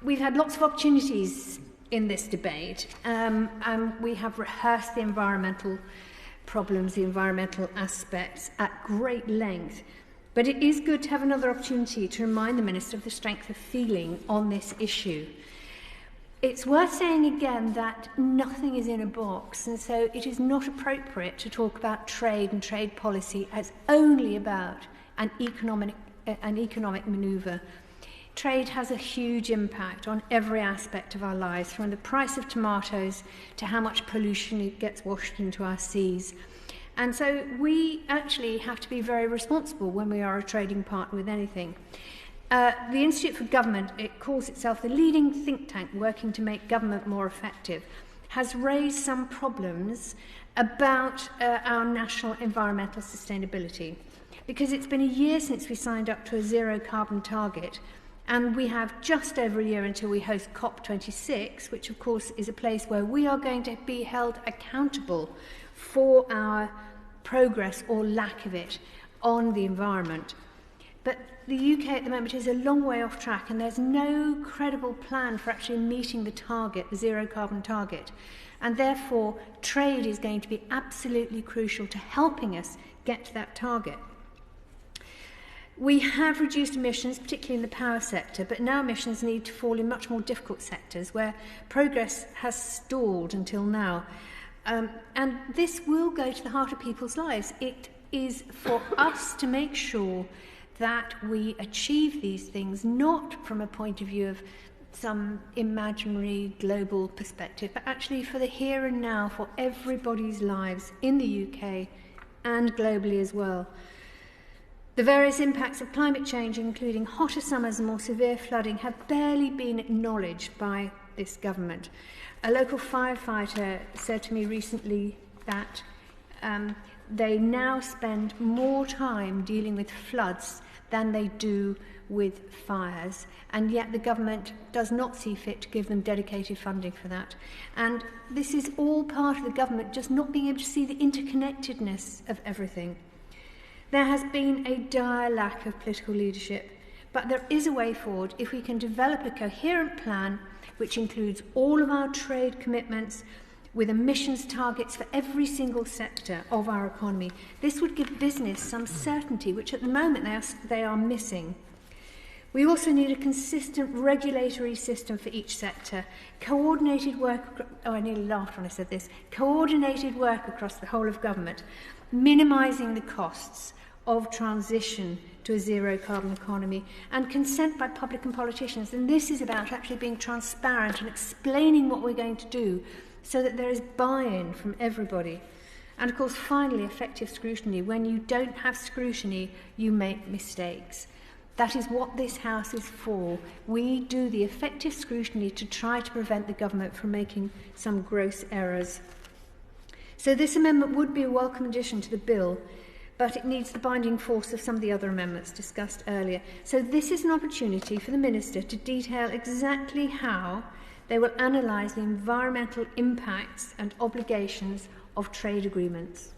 We've had lots of opportunities in this debate, and we have rehearsed the environmental problems, the environmental aspects at great length. But it is good to have another opportunity to remind the Minister of the strength of feeling on this issue. It's worth saying again that nothing is in a box, and so it is not appropriate to talk about trade and trade policy as only about an economic manoeuvre. Trade has a huge impact on every aspect of our lives, from the price of tomatoes to how much pollution it gets washed into our seas. And so we actually have to be very responsible when we are a trading partner with anything. The Institute for Government, it calls itself the leading think tank working to make government more effective, has raised some problems about our national environmental sustainability. Because it's been a year since we signed up to a zero carbon target, and we have just over a year until we host COP26, which of course is a place where we are going to be held accountable for our progress or lack of it on the environment. But the UK at the moment is a long way off track, and there's no credible plan for actually meeting the target, the zero carbon target. And therefore, trade is going to be absolutely crucial to helping us get to that target. We have reduced emissions, particularly in the power sector, but now emissions need to fall in much more difficult sectors where progress has stalled until now. And this will go to the heart of people's lives. It is for us to make sure that we achieve these things, not from a point of view of some imaginary global perspective, but actually for the here and now, for everybody's lives in the UK and globally as well. The various impacts of climate change, including hotter summers and more severe flooding, have barely been acknowledged by this government. A local firefighter said to me recently that they now spend more time dealing with floods than they do with fires, and yet the government does not see fit to give them dedicated funding for that. And this is all part of the government just not being able to see the interconnectedness of everything. There has been a dire lack of political leadership, but there is a way forward if we can develop a coherent plan which includes all of our trade commitments with emissions targets for every single sector of our economy. This would give business some certainty, which at the moment they are missing. We also need a consistent regulatory system for each sector, coordinated work, I nearly laughed when I said this, coordinated work across the whole of government, minimising the costs of transition to a zero carbon economy, and consent by public and politicians. And this is about actually being transparent and explaining what we're going to do so that there is buy-in from everybody. And of course, finally, effective scrutiny. When you don't have scrutiny, you make mistakes. That is what this House is for. We do the effective scrutiny to try to prevent the government from making some gross errors. So this amendment would be a welcome addition to the bill, but it needs the binding force of some of the other amendments discussed earlier. So this is an opportunity for the Minister to detail exactly how they will analyse the environmental impacts and obligations of trade agreements.